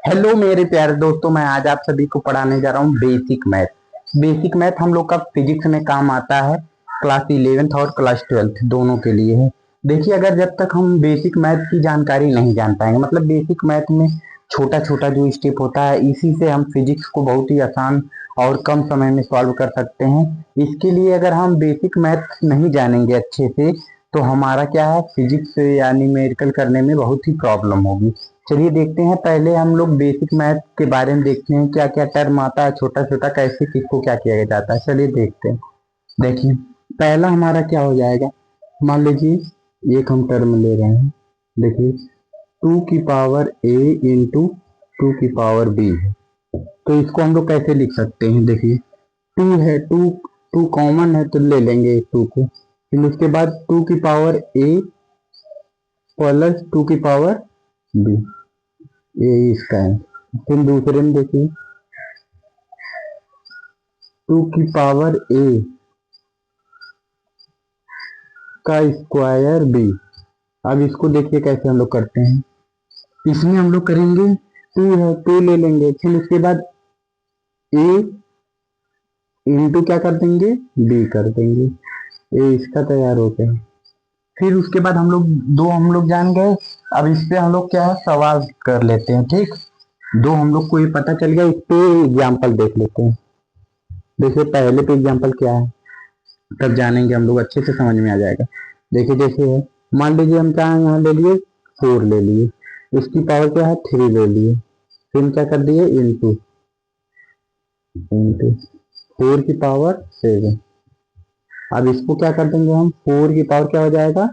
Hello मेरे प्यारे दोस्तों, मैं आज आप सभी को पढ़ाने जा रहा हूँ बेसिक मैथ। बेसिक मैथ हम लोग का फिजिक्स में काम आता है। क्लास 11th और क्लास 12th दोनों के लिए है। देखिए, अगर जब तक हम बेसिक मैथ की जानकारी नहीं जान पाएंगे, मतलब बेसिक मैथ में छोटा छोटा जो स्टेप होता है, इसी से हम फिजिक्स को बहुत ही आसान और कम समय में सॉल्व कर सकते हैं। इसके लिए अगर हम बेसिक मैथ नहीं जानेंगे अच्छे से, तो हमारा क्या है, फिजिक्स यानी न्यूमेरिकल करने में बहुत ही प्रॉब्लम होगी। चलिए देखते हैं, पहले हम लोग बेसिक मैथ के बारे में देखते हैं, क्या क्या टर्म आता है, छोटा छोटा कैसे किसको क्या किया जाता है। चलिए देखते हैं। देखिए, पहला हमारा क्या हो जाएगा। मान लीजिए एक हम टर्म ले रहे हैं। देखिए, टू की पावर ए इंटू टू की पावर बी है। तो इसको हम लोग कैसे लिख सकते हैं। देखिए, टू है, टू टू कॉमन है तो ले लेंगे टू को। फिर उसके बाद टू की पावर ए प्लस टू की पावर बी, ये इसका है। फिर दूसरे में देखिए, टू की पावर ए का स्क्वायर बी। अब इसको देखिए कैसे हम लोग करते हैं। इसमें हम लोग करेंगे, टू है, टू ले लेंगे, फिर उसके बाद ए इंटू क्या कर देंगे, बी कर देंगे। ये इसका तैयार हो गया। फिर उसके बाद हम लोग जान गए। अब इस पे हम लोग क्या है, सवाल कर लेते हैं। ठीक, दो हम लोग को ये पता चल गया, इस पे एग्जाम्पल देख लेते हैं। देखिए पहले पे एग्जाम्पल क्या है, तब जानेंगे हम लोग, अच्छे से समझ में आ जाएगा। देखिए जैसे है, मान लीजिए हम क्या है, यहाँ ले लिए फोर ले लिए, इसकी पावर क्या है, थ्री ले लिए, फिर क्या कर दिए, इंटू इंटू फोर की पावर सेवन। अब इसको क्या कर देंगे हम, फोर की पावर क्या हो जाएगा,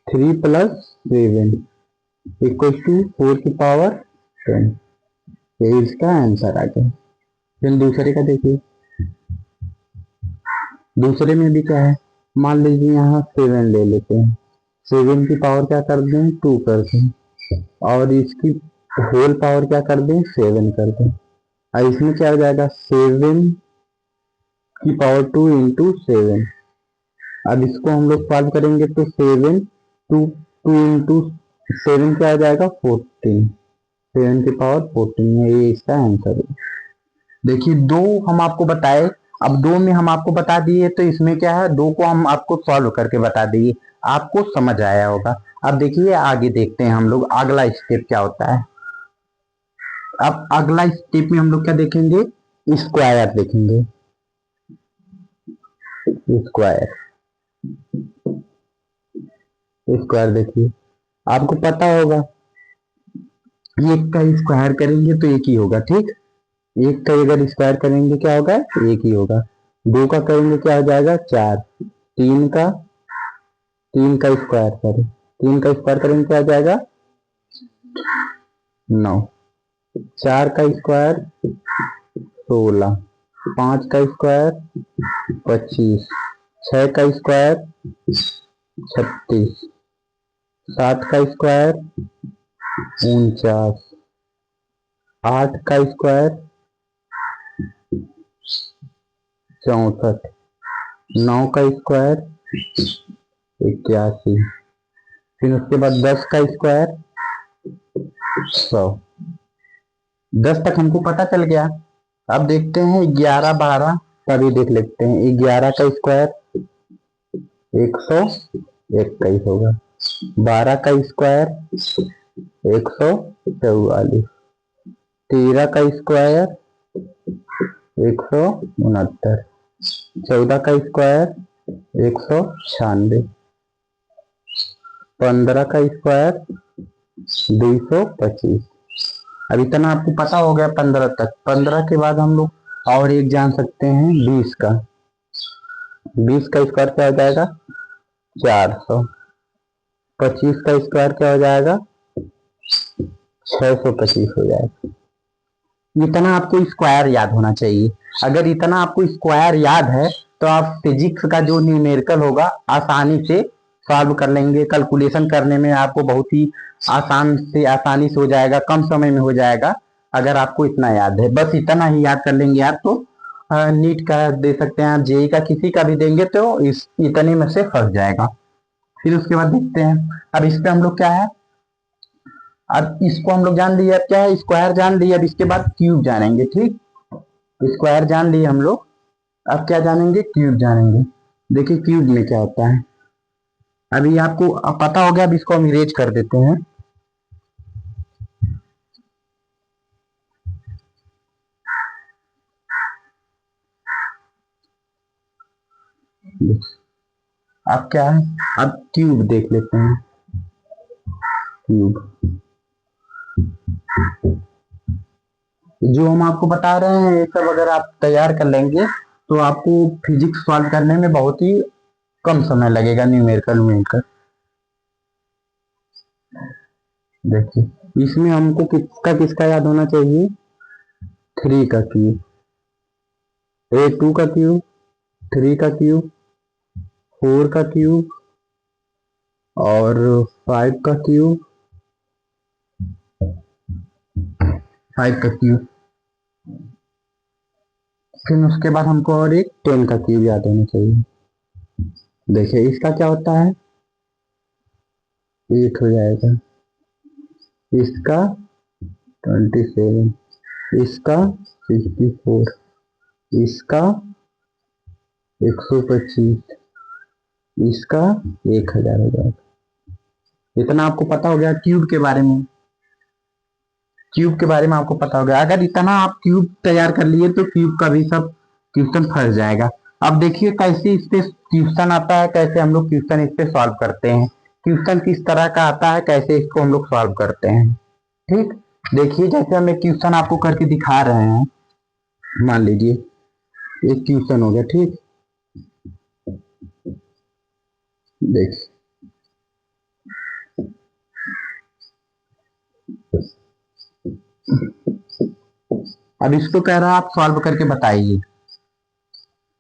three plus seven equal to four की पावर टेन। ये इसका आंसर आ गया। फिर दूसरे का देखिए, दूसरे में भी क्या है, मान लीजिए यहाँ सेवन ले लेते हैं, सेवन की पावर क्या कर दें, टू कर दें, और इसकी होल पावर क्या कर दें, सेवन कर दें। और इसमें क्या हो जाएगा, सेवन की पावर टू इंटू सेवन। अब इसको हम लोग सॉल्व करेंगे तो seven two two into seven क्या हो जाएगा, फोर्टीन। सेवन की पावर फोर्टीन है, ये इसका आंसर है। देखिए, दो हम आपको बताए, अब दो में हम आपको बता दिए, तो इसमें क्या है, दो को हम आपको सॉल्व करके बता दिए, आपको समझ आया होगा। अब देखिए आगे देखते हैं हम लोग, अगला स्टेप क्या होता है। अब अगला स्टेप में हम लोग क्या देखेंगे, स्क्वायर देखेंगे। स्क्वायर स्क्वायर देखिए, आपको पता होगा, एक का स्क्वायर करेंगे तो एक ही होगा। ठीक, एक का अगर स्क्वायर करेंगे क्या होगा, एक ही होगा। दो का करेंगे क्या हो जाएगा, चार। तीन का तीन का स्क्वायर करें, तीन का स्क्वायर करेंगे क्या हो जाएगा, नौ। चार का स्क्वायर 16, पांच का स्क्वायर 25, छह का स्क्वायर 36, सात का स्क्वायर 49, आठ का स्क्वायर 64, नौ का स्क्वायर 81, फिर उसके बाद 10 का स्क्वायर 100। 10 तक हमको पता चल गया। अब देखते हैं 11 12 का भी देख लेते हैं। 11 का स्क्वायर 121 होगा। 12 का स्क्वायर 144, 13 का स्क्वायर 169, 14 का स्क्वायर 196, 15 का स्क्वायर 225। अब इतना आपको पता हो गया 15 तक। 15 के बाद हम लोग और एक जान सकते हैं, 20 का। 20 का स्क्वायर क्या हो जाएगा, 400। 25 का स्क्वायर क्या हो जाएगा, 625 हो जाएगा। इतना आपको स्क्वायर याद होना चाहिए। अगर इतना आपको स्क्वायर याद है, तो आप फिजिक्स का जो न्यूमेरिकल होगा आसानी से सॉल्व कर लेंगे। कैलकुलेशन करने में आपको बहुत ही आसानी से हो जाएगा, कम समय में हो जाएगा। अगर आपको इतना याद है, बस इतना ही याद कर लेंगे आप, तो नीट का दे सकते हैं आप, जेई का किसी का भी देंगे तो इस इतने में से फंस जाएगा। फिर उसके बाद देखते हैं, अब इस पे हम लोग क्या है, अब इसको हम लोग जान लिए, अब क्या है, स्क्वायर जान लिए, अब इसके बाद क्यूब जानेंगे। ठीक, स्क्वायर जान लिए हम लोग, अब क्या जानेंगे, क्यूब जानेंगे। देखिए क्यूब में क्या होता है, अभी आपको पता हो गया, अब इसको हम इरेज कर देते हैं। अब क्या है, अब क्यूब देख लेते हैं। क्यूब जो हम आपको बता रहे हैं, ये सब अगर आप तैयार कर लेंगे तो आपको फिजिक्स सॉल्व करने में बहुत ही कम समय लगेगा, न्यूमेरिकल मिलकर। देखिए इसमें हमको किसका किसका याद होना चाहिए, 3 का क्यूब, A2 का क्यूब, 3 का क्यूब, 4 का क्यूब और 5 का क्यूब, 5 का क्यूब। फिर उसके बाद हमको और एक 10 का क्यूब याद होना चाहिए। देखिए इसका क्या होता है, 8 हो जाएगा, इसका 27, इसका 64, इसका 125, इसका 1000 हो जाएगा। इतना आपको पता हो गया क्यूब के बारे में। क्यूब के बारे में आपको पता हो गया, अगर इतना आप क्यूब तैयार कर लिए तो क्यूब का भी सब क्वेश्चन फंस जाएगा। अब देखिए कैसे इस पे क्वेश्चन आता है, कैसे हम लोग क्वेश्चन इस पे सॉल्व करते हैं, क्वेश्चन किस तरह का आता है, कैसे इसको हम लोग सॉल्व करते हैं। ठीक, देखिए जैसे हम एक क्वेश्चन आपको करके दिखा रहे हैं, मान लीजिए एक क्वेश्चन हो गया। ठीक, देखिए अब इसको कह रहा है आप सॉल्व करके बताइए।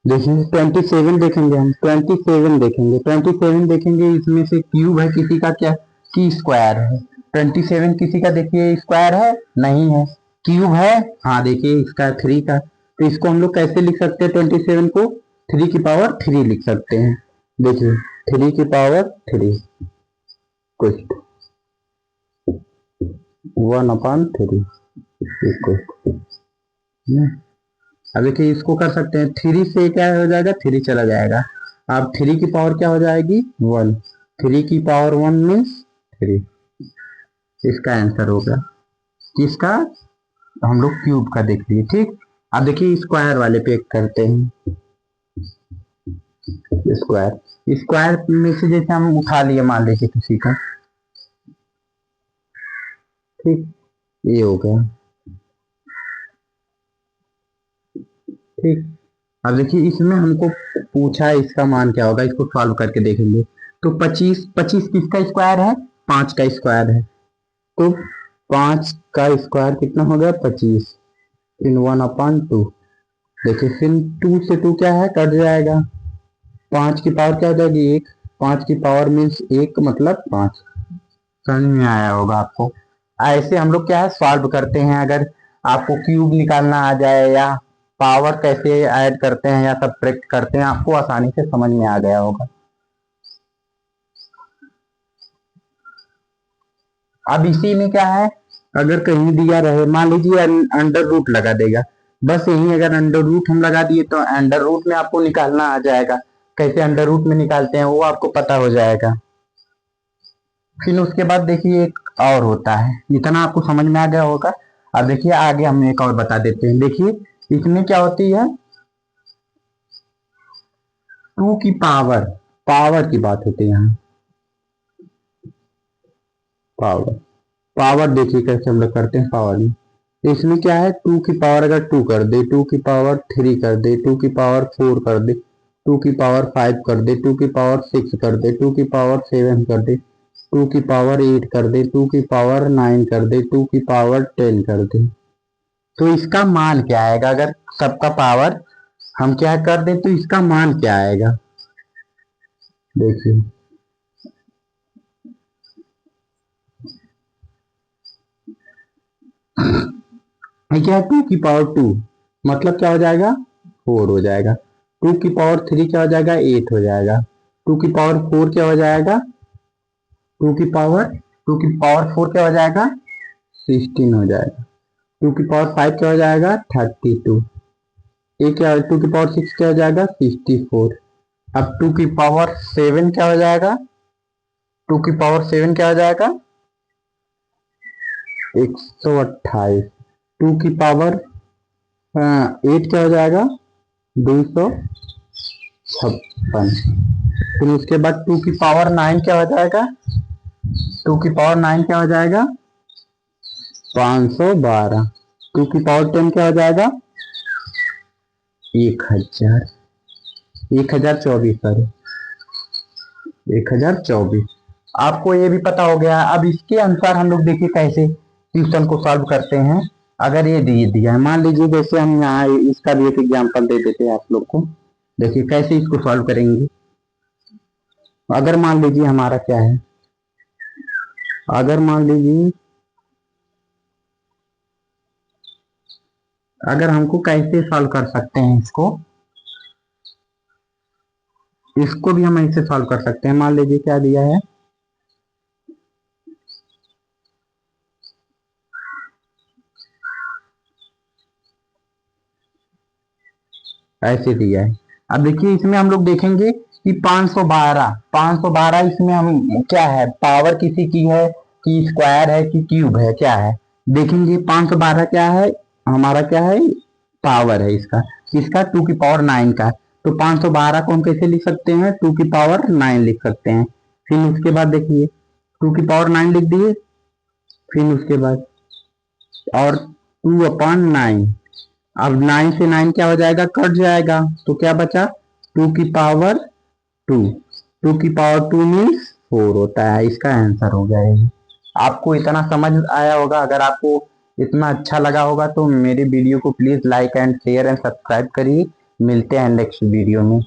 देखिए 27 देखेंगे, हम 27 देखेंगे, 27 देखेंगे, इसमें से क्यूब है किसी का, क्या की स्क्वायर है। 27 किसी का देखिए स्क्वायर है, नहीं है, क्यूब है, हाँ देखिए इसका 3 का। तो इसको हम लोग कैसे लिख सकते हैं, 27 को 3 की पावर 3 लिख सकते हैं। देखिए 3 की पावर 3 कुछ 1/3 इक्वल। अब देखिए इसको कर सकते हैं, 3 से क्या हो जाएगा, 3 चला जाएगा। अब 3 की पावर क्या हो जाएगी, 1, 3 की पावर 1 मीन्स 3। इसका आंसर होगा किसका, हम लोग क्यूब का देख लिए। ठीक, अब देखिए स्क्वायर वाले पे करते हैं। स्क्वायर, स्क्वायर में से जैसे हम उठा लिए मान लीजिए किसी का, ठीक, ये हो गया। ठीक, अब देखिए इसमें हमको पूछा है इसका मान क्या होगा, इसको सॉल्व करके देखेंगे। तो 25, 25 किसका स्क्वायर है, 5 का स्क्वायर है। तो 5 का स्क्वायर कितना हो गया, 25 इन 1/2। देखिए फिर 2 से 2 क्या है, कट जाएगा, 5 की पावर क्या हो जाएगी, 1, 5 की पावर मीन्स 1 मतलब 5। समझ में आया होगा आपको। ऐसे हम लोग क्या है सॉल्व करते हैं, अगर आपको क्यूब निकालना आ जाए या पावर कैसे ऐड करते हैं या सब्ट्रैक्ट करते हैं, आपको आसानी से समझ में आ गया होगा। अब इसी में क्या है, अगर कहीं दिया रहे, मान लीजिए अंडर रूट लगा देगा, बस यही अगर अंडर रूट हम लगा दिए तो अंडर रूट में आपको निकालना आ जाएगा। कैसे अंडर रूट में निकालते हैं वो आपको पता हो जाएगा। फिर उसके बाद देखिए एक और होता है, इतना आपको समझ में आ गया होगा। अब देखिए आगे हम एक और बता देते हैं। देखिए इसमें क्या होती है, 2 की पावर, पावर की बात होती है यहाँ, पावर, पावर देखिए कैसे हम लोग करते हैं पावर में। इसमें क्या है, 2 की पावर अगर 2 कर दे, 2 की पावर 3 कर दे, 2 की पावर 4 कर दे, 2 की पावर 5 कर दे, 2 की पावर 6 कर दे, 2 की पावर 7 कर दे, 2 की पावर 8 कर दे, 2 की पावर 9 कर दे, 2 की पावर 10 कर दे। तो इसका मान क्या आएगा, अगर सबका पावर हम क्या कर दे तो इसका मान क्या आएगा। देखिए क्या है, 2 की पावर 2 मतलब क्या हो जाएगा, 4 हो जाएगा। 2 की पावर 3 क्या हो जाएगा, 8 हो जाएगा। 2 की पावर 4 क्या हो जाएगा, 2 की पावर 4 क्या हो जाएगा, 16 हो जाएगा। 2 की पावर 5 क्या हो जाएगा 32। ये क्या 2 की पावर 6 क्या हो जाएगा 64। अब 2 की पावर 7 क्या हो जाएगा 2 की पावर 7 क्या हो जाएगा 128। 2 की पावर 8 क्या हो जाएगा 256। फिर उसके बाद 2 की पावर 9 क्या हो जाएगा 2 की पावर 9 क्या हो जाएगा 512। 2 की पावर 10 क्या हो जाएगा 1000 1024 सॉरी 1024। आपको ये भी पता हो गया। अब इसके अनुसार हम लोग देखिए कैसे क्वेश्चन को सॉल्व करते हैं। अगर ये दिया है, मान लीजिए जैसे हम यहाँ इसका भी एक एग्जांपल दे देते हैं आप लोग को। देखिए कैसे इसको सॉल्व करेंगे। अगर मान लीजिए हमारा क्या है, अगर मान लीजिए अगर हमको कैसे सॉल्व कर सकते हैं इसको भी हम ऐसे सॉल्व कर सकते हैं। मान लीजिए क्या दिया है, ऐसे दिया है। अब देखिए इसमें हम लोग देखेंगे कि 512 इसमें हम क्या है, पावर किसी की है कि स्क्वायर है कि क्यूब है, क्या है देखेंगे। 512 क्या है हमारा, क्या है पावर है इसका, इसका 2 की पावर 9 का। तो 512 को हम कैसे लिख सकते हैं 2 की पावर 9 लिख सकते हैं। फिर उसके बाद देखिए 2 की पावर 9 लिख दिए। फिर उसके बाद और 2/9। अब 9 से 9 क्या हो जाएगा कट जाएगा, तो क्या बचा 2 की पावर 2। 2 की पावर 2 मीन्स 4 होता है। इसका आंसर हो गया ये। आपको इतना समझ आया होगा। अगर आपको इतना अच्छा लगा होगा तो मेरे वीडियो को please like and share and subscribe करिए। मिलते हैं नेक्स्ट वीडियो में।